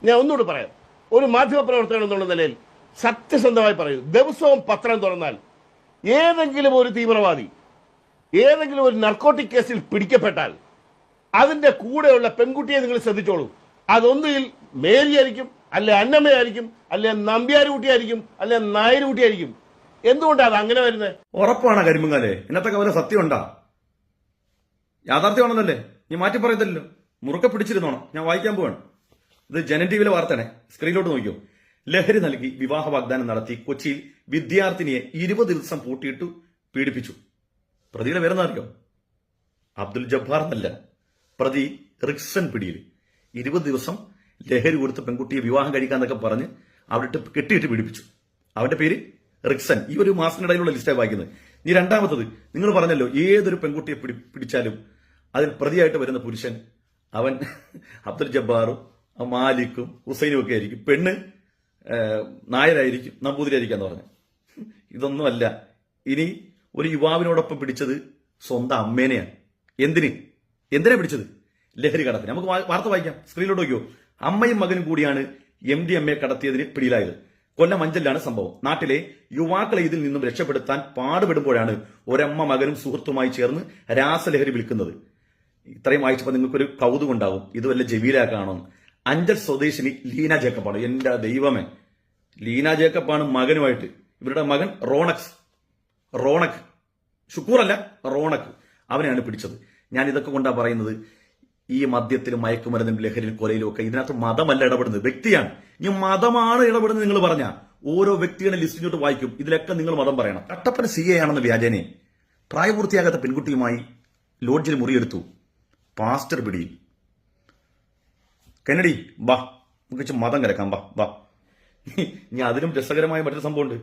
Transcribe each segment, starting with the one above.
ഞാൻ ഒന്നുകൂടി പറയാം. ഒരു മാധ്യമപ്രവർത്തകൻ എന്നുള്ള നിലയിൽ സത്യസന്ധമായി പറയൂ, ദിവസവും പത്രം തുറന്നാൽ ഏതെങ്കിലും ഒരു തീവ്രവാദി ഏതെങ്കിലും ഒരു നർക്കോട്ടിക് കേസിൽ പിടിക്കപ്പെട്ടാൽ അതിന്റെ കൂടെയുള്ള പെൺകുട്ടിയെ നിങ്ങൾ ശ്രദ്ധിച്ചോളൂ. അതൊന്നുകിൽ മേരിയായിരിക്കും, അല്ലെ അന്നമ്മയായിരിക്കും, അല്ലെ നമ്പ്യാരുകുട്ടിയായിരിക്കും, അല്ലെ നായരുകുട്ടിയായിരിക്കും. എന്തുകൊണ്ടാണ് അത് അങ്ങനെ വരുന്നത്? ഉറപ്പാണ് കരിമ്പുങ്ങാലേ, ഇന്നത്തെ കവല സത്യം ഉണ്ടാ, യാഥാർത്ഥ്യമാണെന്നല്ലേ നീ മാറ്റി പറയത്തില്ലല്ലോ. മുറുക്കെ പിടിച്ചിരുന്നോണം. ഞാൻ വായിക്കാൻ പോവാണ്. ഇത് ജനൻ ടിവിയിലെ വാർത്തയാണേ, സ്ക്രീനിലോട്ട് നോക്കിയോ. ലഹരി നൽകി വിവാഹ വാഗ്ദാനം നടത്തി കൊച്ചിയിൽ വിദ്യാർത്ഥിനിയെ 20 ദിവസം പൂട്ടിയിട്ടു പീഡിപ്പിച്ചു. പ്രതിയുടെ പേരെന്ന് അറിയോ? അബ്ദുൽ ജബ്ബാർ എന്നല്ല, പ്രതി റിക്സൺ പിടിയിൽ. 20 ദിവസം ലഹരി കൊടുത്ത് പെൺകുട്ടിയെ വിവാഹം കഴിക്കാന്നൊക്കെ പറഞ്ഞ് അവിടെ കെട്ടിയിട്ട് പീഡിപ്പിച്ചു. അവന്റെ പേര് റിക്സൺ. ഈ ഒരു മാസത്തിനിടയിലുള്ള ലിസ്റ്റായി വായിക്കുന്നത്. ഈ രണ്ടാമത്തത്, നിങ്ങൾ പറഞ്ഞല്ലോ ഏതൊരു പെൺകുട്ടിയെ പിടിച്ചാലും അതിൽ പ്രതിയായിട്ട് വരുന്ന പുരുഷൻ അവൻ അബ്ദുൽ ജബ്ബാറും മാലിക്കും ഹുസൈനും ഒക്കെ ആയിരിക്കും, പെണ്ണ് നായരായിരിക്കും, നമ്പൂതിരിയായിരിക്കാന്ന് പറഞ്ഞു. ഇതൊന്നുമല്ല. ഇനി ഒരു യുവാവിനോടൊപ്പം പിടിച്ചത് സ്വന്തം അമ്മേനെയാണ്. എന്തിനാ പിടിച്ചത്? ലഹരി കടത്തിന്. നമുക്ക് വാർത്ത വായിക്കാം, സ്ക്രീനിലോട്ട് നോക്കിയോ. അമ്മയും മകനും കൂടിയാണ് MDMA കടത്തിയതിന് പിടിയിലായത്. കൊല്ലം അഞ്ചലിലാണ് സംഭവം. നാട്ടിലെ യുവാക്കളെ ഇതിൽ നിന്നും രക്ഷപ്പെടുത്താൻ പാടുപെടുമ്പോഴാണ് ഒരമ്മ മകനും സുഹൃത്തുമായി ചേർന്ന് രാസലഹരി വിൽക്കുന്നത്. ഇത്രയും വായിച്ചപ്പോൾ നിങ്ങൾക്കൊരു കൗതുകം ഉണ്ടാവും, ഇത് വല്ല ജമീലാക്കാണോ? അഞ്ചൽ സ്വദേശിനി ലീന ജേക്കബാണ്. എന്റെ ദൈവമേ, ലീന ജേക്കബാണ് മകനുമായിട്ട്. ഇവരുടെ മകൻ റോണക് ഷുക്കൂർ അല്ല, റോണക്, അവനെയാണ് പിടിച്ചത്. ഞാൻ ഇതൊക്കെ കൊണ്ടാ പറയുന്നത്, ഈ മദ്യത്തിലും മയക്കുമരുന്നിലും ലഹരിയിലും കൊലയിലും ഒക്കെ ഇതിനകത്ത് മതമല്ല ഇടപെടുന്നത്, വ്യക്തിയാണ്. ഇനി മതമാണ് ഇടപെടുന്നത് നിങ്ങൾ പറഞ്ഞ ഓരോ വ്യക്തിയുടെ ലിസ്റ്റ് ഇങ്ങോട്ട് വായിക്കും, ഇതിലൊക്കെ നിങ്ങൾ മതം പറയണം. കട്ടപ്പന CA ആണെന്ന വ്യാജനെ പ്രായപൂർത്തിയാകാത്ത പെൺകുട്ടിയുമായി ലോഡ്ജിൽ മുറിയെടുത്തു. പാസ്റ്റർ പിടിയിൽ. കന്നഡി ബാ, നമുക്ക് മതം കലക്കാം, ബാ. ഇനി അതിലും രസകരമായ മറ്റൊരു സംഭവമുണ്ട്,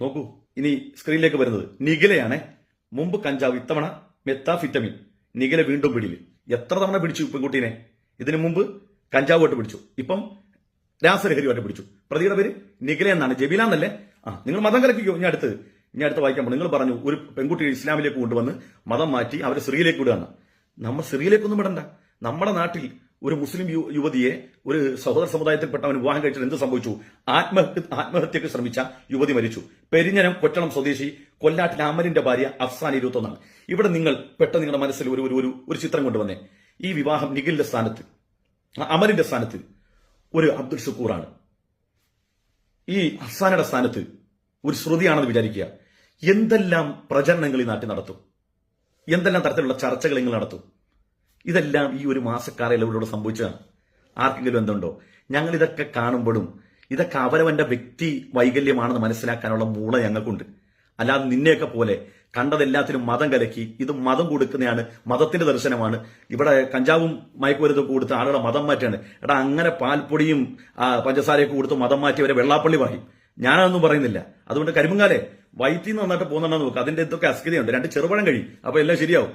നോക്കൂ. ഇനി സ്ക്രീനിലേക്ക് വരുന്നത് നിഖിലയാണേ. മുമ്പ് കഞ്ചാവ്, ഇത്തവണ മെത്താഫിറ്റമിൻ. നിഖില വീണ്ടും പിടിയിൽ. എത്ര തവണ പിടിച്ചു പെൺകുട്ടീനെ? ഇതിനു മുമ്പ് കഞ്ചാവുമായിട്ട് പിടിച്ചു, ഇപ്പം രാസലഹരിയുമായിട്ട് പിടിച്ചു. പ്രതിയുടെ പേര് നിഖില എന്നാണ്, ജബീല എന്നല്ലേ. നിങ്ങൾ മതം കലക്കിക്കോ. ഇനി അടുത്ത് വായിക്കാൻ പോകും. നിങ്ങൾ പറഞ്ഞു ഒരു പെൺകുട്ടിയെ ഇസ്ലാമിലേക്ക് കൊണ്ടുവന്ന് മതം മാറ്റി അവരെ സിറിയയിലേക്ക് വിടുകയാണ്. നമ്മൾ സിറിയയിലേക്കൊന്നും വിടണ്ട. നമ്മുടെ നാട്ടിൽ ഒരു മുസ്ലിം യുവതിയെ ഒരു സഹോദര സമുദായത്തിൽപ്പെട്ടവൻ വിവാഹം കഴിച്ചിട്ട് എന്ത് സംഭവിച്ചു? ആത്മഹത്യക്ക് ശ്രമിച്ച യുവതി മരിച്ചു. പെരിഞ്ഞനം കൊറ്റളം സ്വദേശി കൊല്ലാട്ടിൽ അമലിന്റെ ഭാര്യ അഫ്സാൻ 21. ഇവിടെ നിങ്ങൾ പെട്ടെന്ന് നിങ്ങളുടെ മനസ്സിൽ ഒരു ചിത്രം കൊണ്ടുവന്നേ. ഈ വിവാഹം നിഖിലിന്റെ സ്ഥാനത്ത്, അമലിന്റെ സ്ഥാനത്ത് ഒരു അബ്ദുൽ ഷുക്കൂറാണ്. ഈ അഫ്സാനയുടെ സ്ഥാനത്ത് ഒരു ശ്രുതിയാണെന്ന് വിചാരിക്കുക. എന്തെല്ലാം പ്രചരണങ്ങൾ ഈ നാട്ടിൽ നടത്തും, എന്തെല്ലാം തരത്തിലുള്ള ചർച്ചകൾ നിങ്ങൾ നടത്തും. ഇതെല്ലാം ഈ ഒരു മാസക്കാലയിലൂടെ സംഭവിച്ചതാണ്. ആർക്കെങ്കിലും എന്തുണ്ടോ? ഞങ്ങൾ ഇതൊക്കെ കാണുമ്പോഴും ഇതൊക്കെ അവരവന്റെ വ്യക്തി വൈകല്യമാണെന്ന് മനസ്സിലാക്കാനുള്ള മൂള ഞങ്ങൾക്കുണ്ട്. അല്ലാതെ നിന്നെയൊക്കെ പോലെ കണ്ടതെല്ലാത്തിനും മതം കലക്കി ഇത് മതം കൊടുക്കുന്നതാണ്, മതത്തിന്റെ ദർശനമാണ്, ഇവിടെ കഞ്ചാവും മയക്കുമരുന്നൊക്കെ കൊടുത്ത് ആളുകളെ മതം മാറ്റാണ്. എടാ, അങ്ങനെ പാൽപ്പൊടിയും പഞ്ചസാരയൊക്കെ കൊടുത്ത് മതം മാറ്റിയവരെ വെള്ളാപ്പള്ളി പറയും. ഞാനതൊന്നും പറയുന്നില്ല. അതുകൊണ്ട് കരിമ്പുങ്കാലെ വയറ്റിൽ നിന്ന് നന്നായിട്ട് പോകുന്നുണ്ടെന്ന് നോക്കുക. അതിന്റെ എന്തൊക്കെ അസ്കിതയുണ്ട്. 2 ചെറുപഴം കഴിയും, അപ്പൊ എല്ലാം ശരിയാവും.